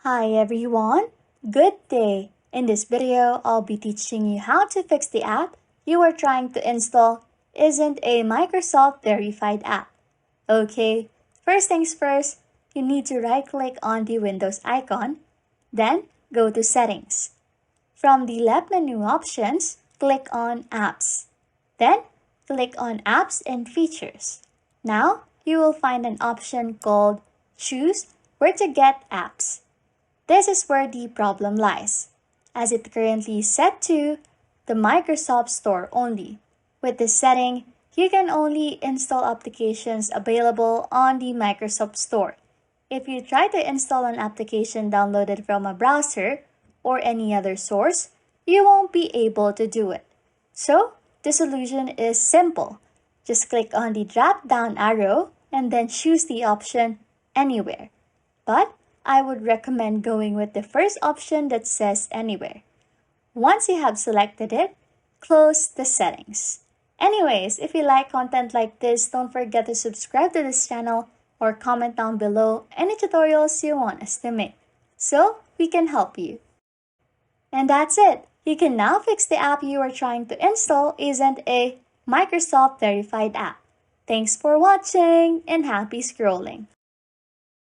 Hi everyone, good day. In this video, I'll be teaching you how to fix the app you are trying to install isn't a Microsoft verified app. Okay, first things first, you need to right-click on the Windows icon, then go to Settings. From the left menu options, click on Apps. Then, click on Apps and Features. Now, you will find an option called Choose Where to Get Apps. This is where the problem lies, as it currently is set to the Microsoft Store only. With this setting, you can only install applications available on the Microsoft Store. If you try to install an application downloaded from a browser or any other source, you won't be able to do it. So, the solution is simple. Just click on the drop-down arrow and then choose the option Anywhere. But I would recommend going with the first option that says Anywhere. Once you have selected it, close the settings. Anyways, if you like content like this, don't forget to subscribe to this channel or comment down below any tutorials you want us to make, so we can help you. And that's it. You can now fix the app you are trying to install isn't a Microsoft verified app. Thanks for watching and happy scrolling.